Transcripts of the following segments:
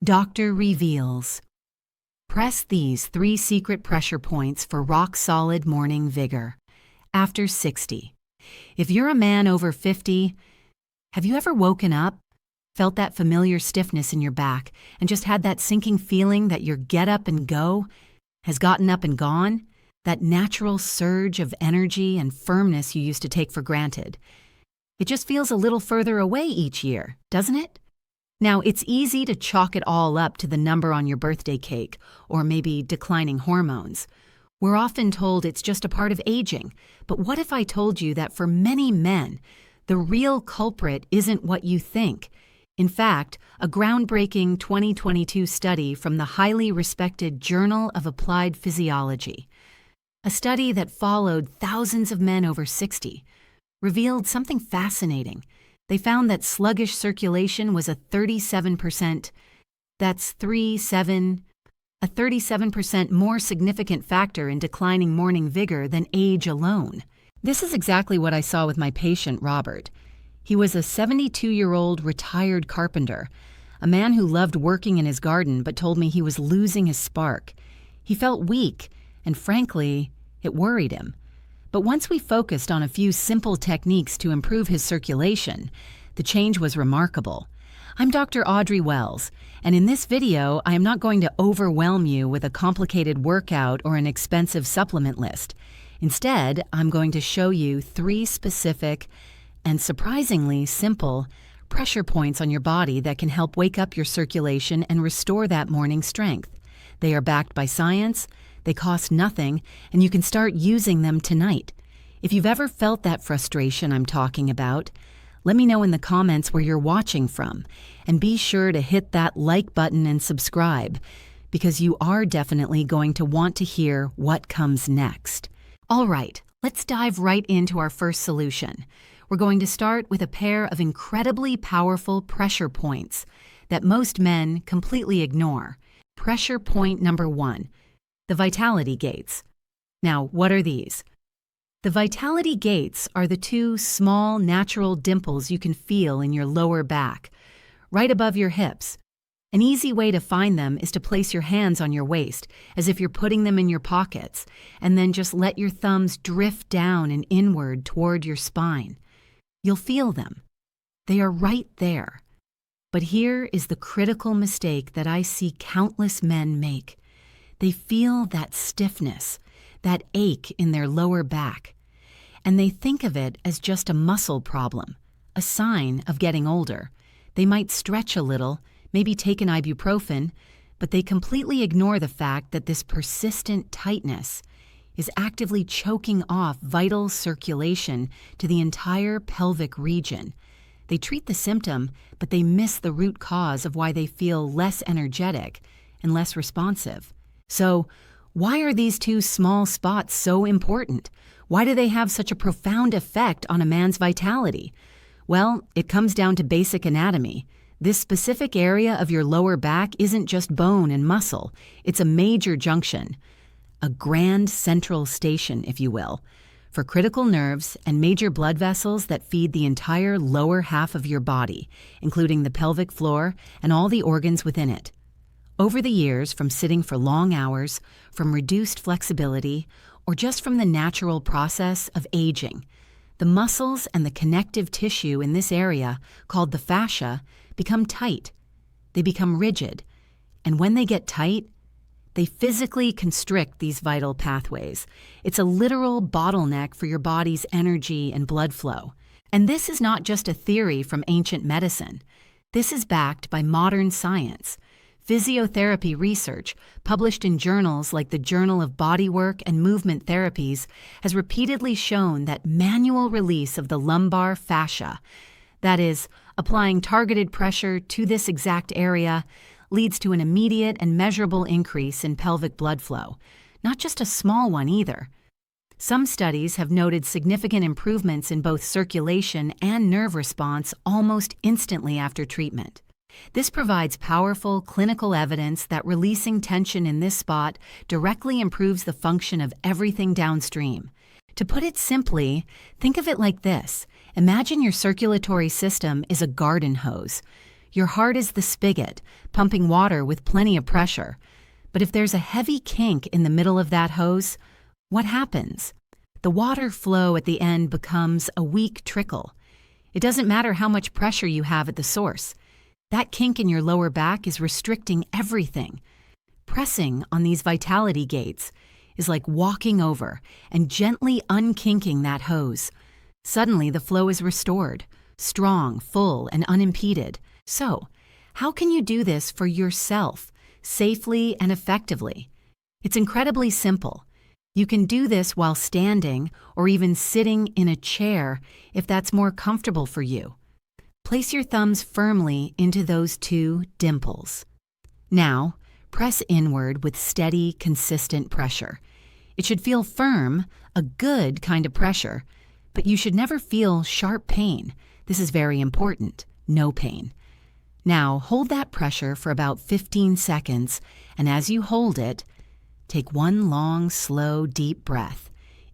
Doctor reveals. Press these 3 secret pressure points for rock-solid morning vigor. After 60. If you're a man over 50, have you ever woken up, felt that familiar stiffness in your back, and just had that sinking feeling that your get up and go has gotten up and gone? That natural surge of energy and firmness you used to take for granted. It just feels a little further away each year, doesn't it? Now, it's easy to chalk it all up to the number on your birthday cake, or maybe declining hormones. We're often told it's just a part of aging, but what if I told you that for many men, the real culprit isn't what you think? In fact, a groundbreaking 2022 study from the highly respected Journal of Applied Physiology, a study that followed thousands of men over 60, revealed something fascinating. They found that sluggish circulation was a 37% more significant factor in declining morning vigor than age alone. This is exactly what I saw with my patient, Robert. He was a 72-year-old retired carpenter, a man who loved working in his garden but told me he was losing his spark. He felt weak, and frankly, it worried him. But once we focused on a few simple techniques to improve his circulation, the change was remarkable. I'm Dr. Audrey Wells, and in this video, I am not going to overwhelm you with a complicated workout or an expensive supplement list. Instead, I'm going to show you 3 specific and surprisingly simple pressure points on your body that can help wake up your circulation and restore that morning strength. They are backed by science, they cost nothing, and you can start using them tonight. If you've ever felt that frustration I'm talking about, let me know in the comments where you're watching from, and be sure to hit that like button and subscribe, because you are definitely going to want to hear what comes next. All right, let's dive right into our first solution. We're going to start with a pair of incredibly powerful pressure points that most men completely ignore. Pressure point number 1, the vitality gates. Now, what are these? The vitality gates are the 2 small natural dimples you can feel in your lower back, right above your hips. An easy way to find them is to place your hands on your waist, as if you're putting them in your pockets, and then just let your thumbs drift down and inward toward your spine. You'll feel them. They are right there. But here is the critical mistake that I see countless men make. They feel that stiffness, that ache in their lower back, and they think of it as just a muscle problem, a sign of getting older. They might stretch a little, maybe take an ibuprofen, but they completely ignore the fact that this persistent tightness is actively choking off vital circulation to the entire pelvic region. They treat the symptom, but they miss the root cause of why they feel less energetic and less responsive. So, why are these 2 small spots so important? Why do they have such a profound effect on a man's vitality? Well, it comes down to basic anatomy. This specific area of your lower back isn't just bone and muscle. It's a major junction, a grand central station, if you will, for critical nerves and major blood vessels that feed the entire lower half of your body, including the pelvic floor and all the organs within it. Over the years, from sitting for long hours, from reduced flexibility, or just from the natural process of aging, the muscles and the connective tissue in this area, called the fascia, become tight. They become rigid. And when they get tight, they physically constrict these vital pathways. It's a literal bottleneck for your body's energy and blood flow. And this is not just a theory from ancient medicine. This is backed by modern science. Physiotherapy research, published in journals like the Journal of Bodywork and Movement Therapies, has repeatedly shown that manual release of the lumbar fascia, that is, applying targeted pressure to this exact area, leads to an immediate and measurable increase in pelvic blood flow, not just a small one either. Some studies have noted significant improvements in both circulation and nerve response almost instantly after treatment. This provides powerful clinical evidence that releasing tension in this spot directly improves the function of everything downstream. To put it simply, think of it like this. Imagine your circulatory system is a garden hose. Your heart is the spigot, pumping water with plenty of pressure. But if there's a heavy kink in the middle of that hose, what happens? The water flow at the end becomes a weak trickle. It doesn't matter how much pressure you have at the source. That kink in your lower back is restricting everything. Pressing on these vitality gates is like walking over and gently unkinking that hose. Suddenly the flow is restored, strong, full, and unimpeded. So, how can you do this for yourself, safely and effectively? It's incredibly simple. You can do this while standing or even sitting in a chair if that's more comfortable for you. Place your thumbs firmly into those two dimples. Now, press inward with steady, consistent pressure. It should feel firm, a good kind of pressure, but you should never feel sharp pain. This is very important. No pain. Now, hold that pressure for about 15 seconds, and as you hold it, take one long, slow, deep breath,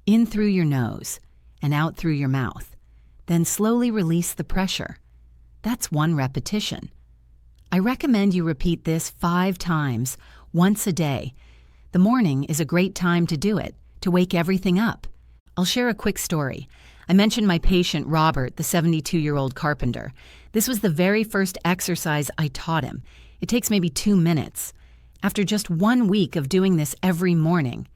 in through your nose and out through your mouth. Then slowly release the pressure. That's one repetition. I recommend you repeat this 5 times, once a day. The morning is a great time to do it, to wake everything up. I'll share a quick story. I mentioned my patient Robert, the 72-year-old carpenter. This was the very first exercise I taught him. It takes maybe 2 minutes. After just 1 week of doing this every morning,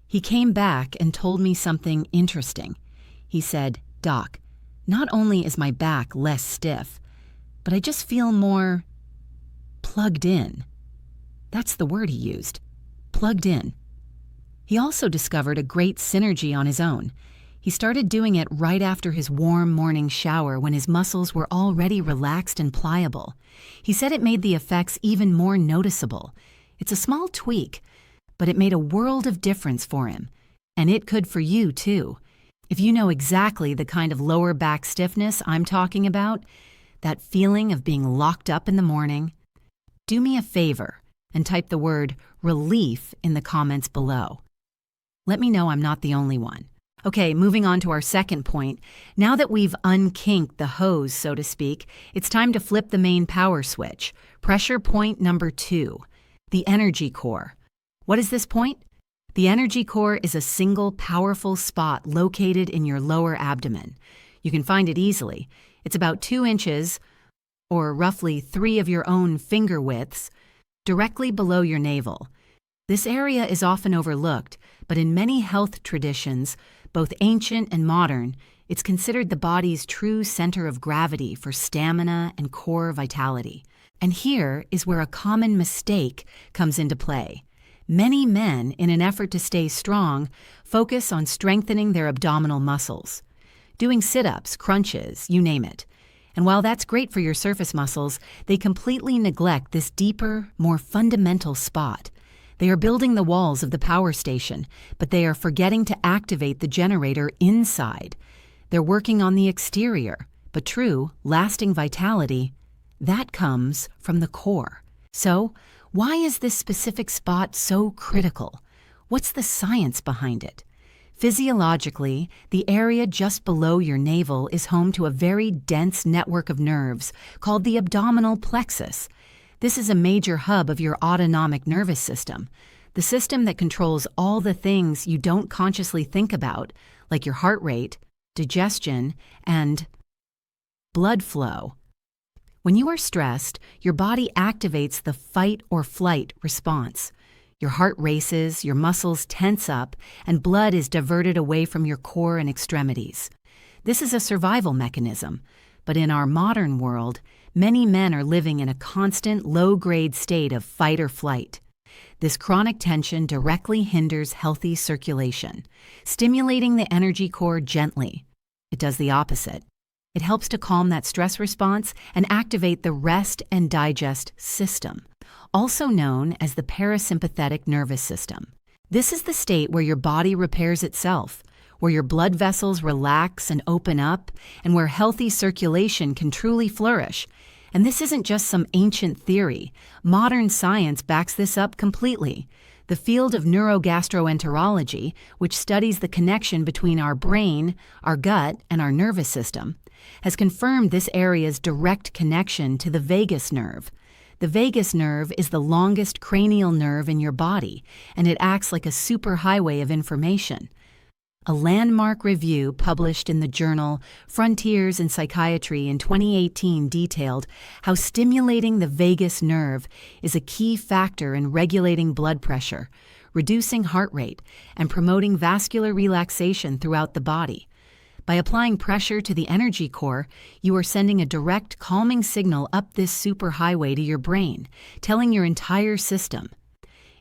he came back and told me something interesting. He said, "Doc, not only is my back less stiff, but I just feel more plugged in." That's the word he used, plugged in. He also discovered a great synergy on his own. He started doing it right after his warm morning shower when his muscles were already relaxed and pliable. He said it made the effects even more noticeable. It's a small tweak, but it made a world of difference for him. And it could for you, too. If you know exactly the kind of lower back stiffness I'm talking about, that feeling of being locked up in the morning, do me a favor and type the word relief in the comments below. Let me know I'm not the only one. Okay, moving on to our second point. Now that we've unkinked the hose, so to speak, it's time to flip the main power switch. Pressure point number 2, the energy core. What is this point? The energy core is a single powerful spot located in your lower abdomen. You can find it easily. It's about 2 inches, or roughly 3 of your own finger widths, directly below your navel. This area is often overlooked, but in many health traditions, both ancient and modern, it's considered the body's true center of gravity for stamina and core vitality. And here is where a common mistake comes into play. Many men, in an effort to stay strong, focus on strengthening their abdominal muscles, doing sit-ups, crunches, you name it. And while that's great for your surface muscles, they completely neglect this deeper, more fundamental spot. They are building the walls of the power station, but they are forgetting to activate the generator inside. They're working on the exterior, but true, lasting vitality, that comes from the core. So, why is this specific spot so critical? What's the science behind it? Physiologically, the area just below your navel is home to a very dense network of nerves called the abdominal plexus. This is a major hub of your autonomic nervous system, the system that controls all the things you don't consciously think about, like your heart rate, digestion, and blood flow. When you are stressed, your body activates the fight or flight response. Your heart races, your muscles tense up, and blood is diverted away from your core and extremities. This is a survival mechanism, but in our modern world, many men are living in a constant, low-grade state of fight or flight. This chronic tension directly hinders healthy circulation. Stimulating the energy core gently, it does the opposite. It helps to calm that stress response and activate the rest and digest system, also known as the parasympathetic nervous system. This is the state where your body repairs itself, where your blood vessels relax and open up, and where healthy circulation can truly flourish. And this isn't just some ancient theory. Modern science backs this up completely. The field of neurogastroenterology, which studies the connection between our brain, our gut, and our nervous system, has confirmed this area's direct connection to the vagus nerve. The vagus nerve is the longest cranial nerve in your body, and it acts like a superhighway of information. A landmark review published in the journal Frontiers in Psychiatry in 2018 detailed how stimulating the vagus nerve is a key factor in regulating blood pressure, reducing heart rate, and promoting vascular relaxation throughout the body. By applying pressure to the energy core, you are sending a direct calming signal up this superhighway to your brain, telling your entire system,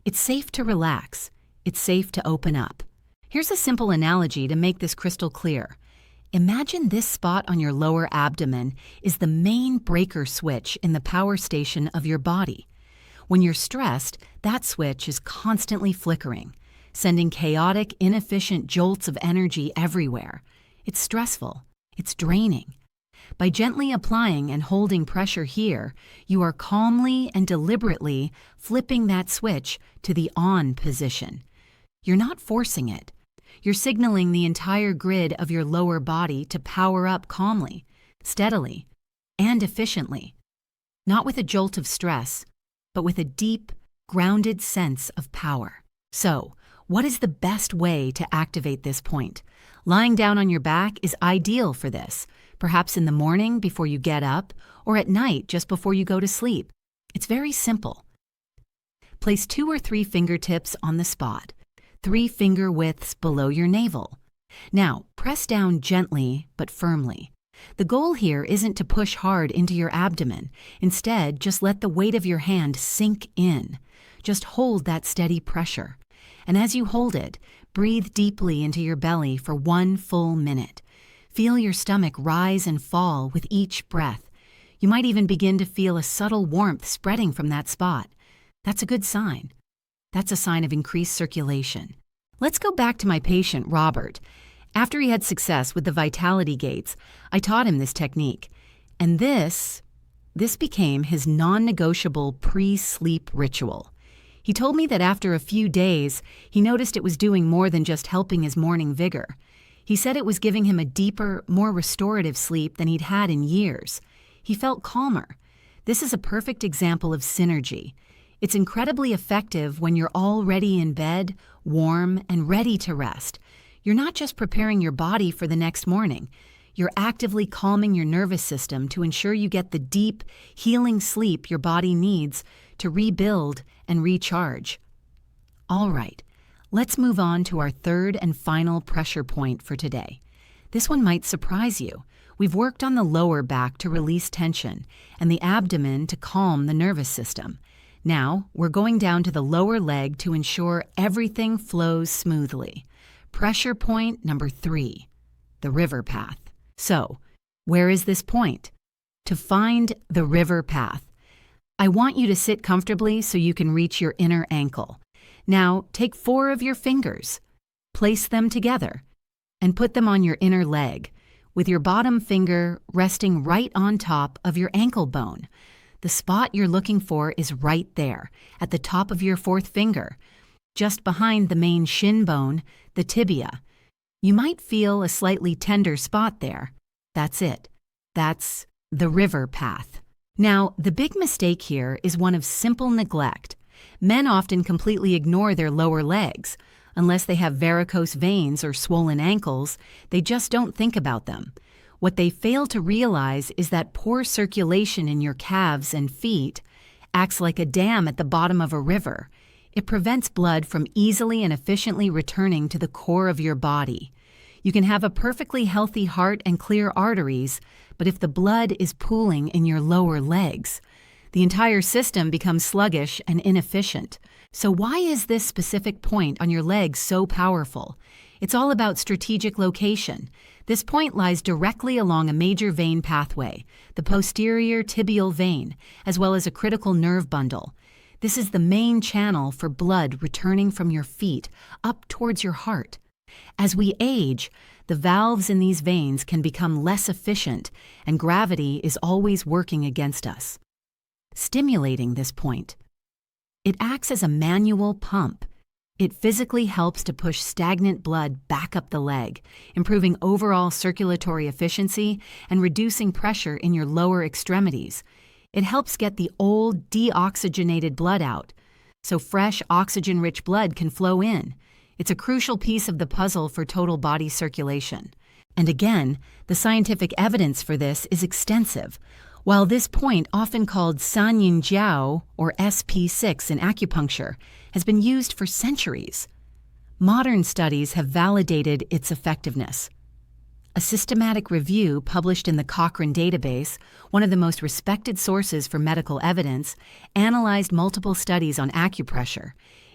it's safe to relax, it's safe to open up. Here's a simple analogy to make this crystal clear. Imagine this spot on your lower abdomen is the main breaker switch in the power station of your body. When you're stressed, that switch is constantly flickering, sending chaotic, inefficient jolts of energy everywhere. It's stressful. It's draining. By gently applying and holding pressure here, you are calmly and deliberately flipping that switch to the on position. You're not forcing it. You're signaling the entire grid of your lower body to power up calmly, steadily, and efficiently. Not with a jolt of stress, but with a deep, grounded sense of power. So, what is the best way to activate this point? Lying down on your back is ideal for this, perhaps in the morning before you get up, or at night just before you go to sleep. It's very simple. Place 2 or 3 fingertips on the spot, 3 finger widths below your navel. Now, press down gently but firmly. The goal here isn't to push hard into your abdomen. Instead, just let the weight of your hand sink in. Just hold that steady pressure. And as you hold it, breathe deeply into your belly for 1 full minute. Feel your stomach rise and fall with each breath. You might even begin to feel a subtle warmth spreading from that spot. That's a good sign. That's a sign of increased circulation. Let's go back to my patient, Robert. After he had success with the vitality gates, I taught him this technique. And this became his non-negotiable pre-sleep ritual. He told me that after a few days, he noticed it was doing more than just helping his morning vigor. He said it was giving him a deeper, more restorative sleep than he'd had in years. He felt calmer. This is a perfect example of synergy. It's incredibly effective when you're already in bed, warm, and ready to rest. You're not just preparing your body for the next morning. You're actively calming your nervous system to ensure you get the deep, healing sleep your body needs to rebuild and recharge. All right, let's move on to our third and final pressure point for today. This one might surprise you. We've worked on the lower back to release tension and the abdomen to calm the nervous system. Now, we're going down to the lower leg to ensure everything flows smoothly. Pressure point number 3, the river path. So, where is this point? To find the river path, I want you to sit comfortably so you can reach your inner ankle. Now, take 4 of your fingers, place them together, and put them on your inner leg, with your bottom finger resting right on top of your ankle bone. The spot you're looking for is right there, at the top of your 4th finger, just behind the main shin bone, the tibia. You might feel a slightly tender spot there. That's it. That's the river path. Now, the big mistake here is one of simple neglect. Men often completely ignore their lower legs. Unless they have varicose veins or swollen ankles, they just don't think about them. What they fail to realize is that poor circulation in your calves and feet acts like a dam at the bottom of a river. It prevents blood from easily and efficiently returning to the core of your body. You can have a perfectly healthy heart and clear arteries, but if the blood is pooling in your lower legs, the entire system becomes sluggish and inefficient. So why is this specific point on your legs so powerful? It's all about strategic location. This point lies directly along a major vein pathway, the posterior tibial vein, as well as a critical nerve bundle. This is the main channel for blood returning from your feet up towards your heart. As we age, the valves in these veins can become less efficient, and gravity is always working against us. Stimulating this point, it acts as a manual pump. It physically helps to push stagnant blood back up the leg, improving overall circulatory efficiency and reducing pressure in your lower extremities. It helps get the old, deoxygenated blood out, so fresh, oxygen-rich blood can flow in. It's a crucial piece of the puzzle for total body circulation. And again, the scientific evidence for this is extensive. While this point, often called Sanyin Jiao or SP6 in acupuncture, has been used for centuries, modern studies have validated its effectiveness. A systematic review published in the Cochrane database, one of the most respected sources for medical evidence, analyzed multiple studies on acupressure.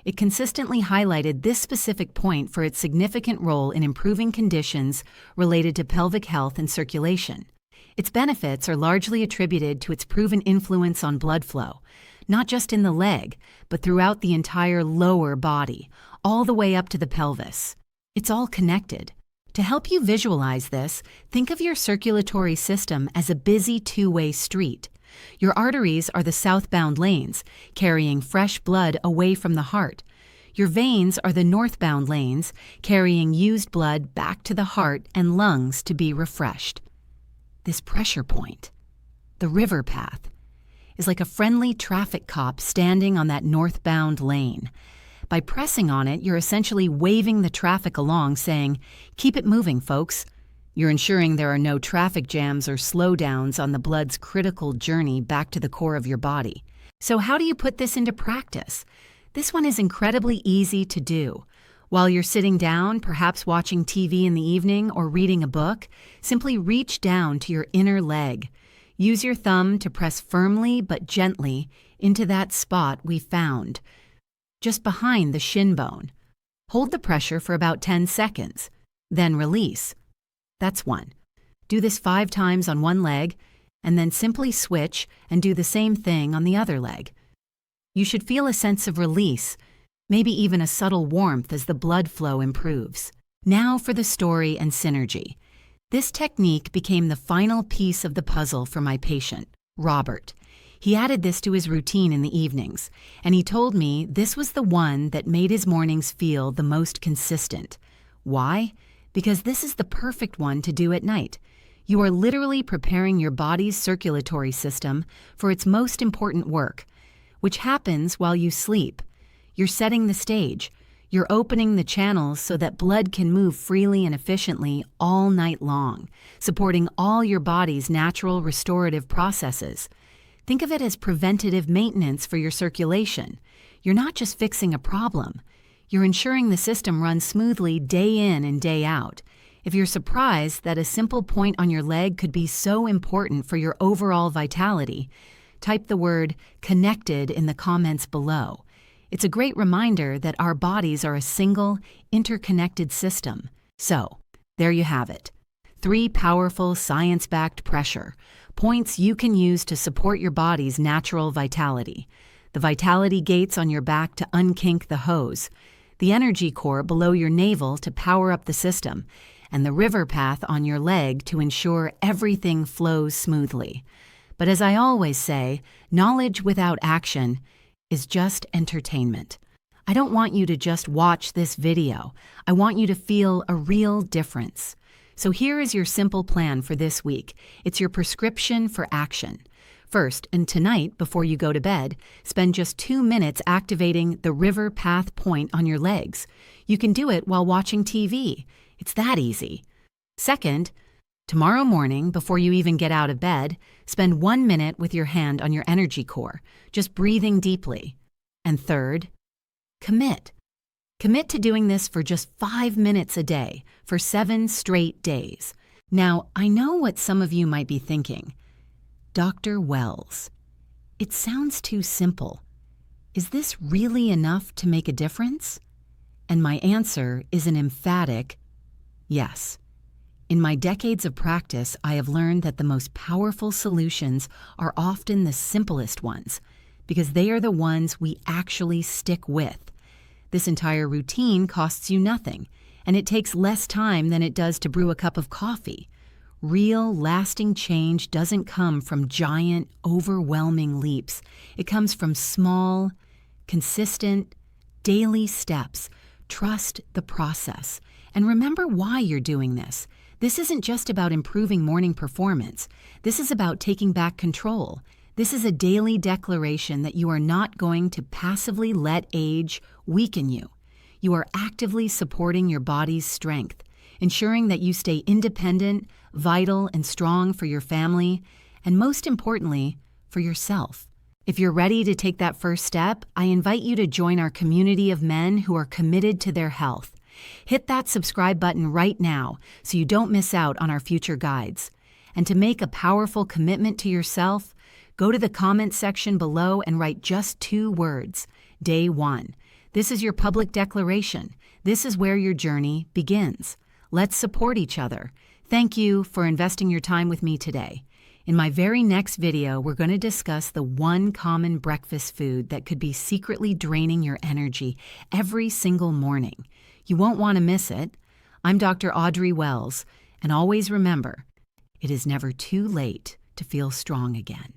It consistently highlighted this specific point for its significant role in improving conditions related to pelvic health and circulation. Its benefits are largely attributed to its proven influence on blood flow, not just in the leg, but throughout the entire lower body, all the way up to the pelvis. It's all connected. To help you visualize this, think of your circulatory system as a busy two-way street. Your arteries are the southbound lanes, carrying fresh blood away from the heart. Your veins are the northbound lanes, carrying used blood back to the heart and lungs to be refreshed. This pressure point, the river path, is like a friendly traffic cop standing on that northbound lane. By pressing on it, you're essentially waving the traffic along, saying, "Keep it moving, folks." You're ensuring there are no traffic jams or slowdowns on the blood's critical journey back to the core of your body. So how do you put this into practice? This one is incredibly easy to do. While you're sitting down, perhaps watching TV in the evening or reading a book, simply reach down to your inner leg. Use your thumb to press firmly but gently into that spot we found, just behind the shin bone. Hold the pressure for about 10 seconds, then release. That's one. Do this 5 times on one leg, and then simply switch and do the same thing on the other leg. You should feel a sense of release, maybe even a subtle warmth as the blood flow improves. Now for the story and synergy. This technique became the final piece of the puzzle for my patient, Robert. He added this to his routine in the evenings, and he told me this was the one that made his mornings feel the most consistent. Why? Because this is the perfect one to do at night. You are literally preparing your body's circulatory system for its most important work, which happens while you sleep. You're setting the stage. You're opening the channels so that blood can move freely and efficiently all night long, supporting all your body's natural restorative processes. Think of it as preventative maintenance for your circulation. You're not just fixing a problem. You're ensuring the system runs smoothly day in and day out. If you're surprised that a simple point on your leg could be so important for your overall vitality, type the word "connected" in the comments below. It's a great reminder that our bodies are a single, interconnected system. So, there you have it. 3 powerful, science-backed pressure points you can use to support your body's natural vitality. The vitality gates on your back to unkink the hose, the energy core below your navel to power up the system, and the river path on your leg to ensure everything flows smoothly. But as I always say, knowledge without action is just entertainment. I don't want you to just watch this video. I want you to feel a real difference. So here is your simple plan for this week. It's your prescription for action. First, and tonight before you go to bed, spend just 2 minutes activating the river path point on your legs. You can do it while watching TV. It's that easy. Second, tomorrow morning, before you even get out of bed, spend 1 minute with your hand on your energy core, just breathing deeply. And third, commit. Commit to doing this for just 5 minutes a day for 7 straight days. Now, I know what some of you might be thinking. Dr. Wells, it sounds too simple. Is this really enough to make a difference? And my answer is an emphatic yes. In my decades of practice, I have learned that the most powerful solutions are often the simplest ones, because they are the ones we actually stick with. This entire routine costs you nothing, and it takes less time than it does to brew a cup of coffee. Real, lasting change doesn't come from giant, overwhelming leaps. It comes from small, consistent, Daily steps. Trust the process. And remember why you're doing this. This isn't just about improving morning performance. This is about taking back control. This is a daily declaration that you are not going to passively let age weaken you. You are actively supporting your body's strength, ensuring that you stay independent, vital, and strong for your family, and most importantly, for yourself. If you're ready to take that first step, I invite you to join our community of men who are committed to their health. Hit that subscribe button right now so you don't miss out on our future guides. And to make a powerful commitment to yourself, go to the comment section below and write just 2 words, Day 1. This is your public declaration. This is where your journey begins. Let's support each other. Thank you for investing your time with me today. In my very next video, we're going to discuss the one common breakfast food that could be secretly draining your energy every single morning. You won't want to miss it. I'm Dr. Audrey Wells, and always remember, it is never too late to feel strong again.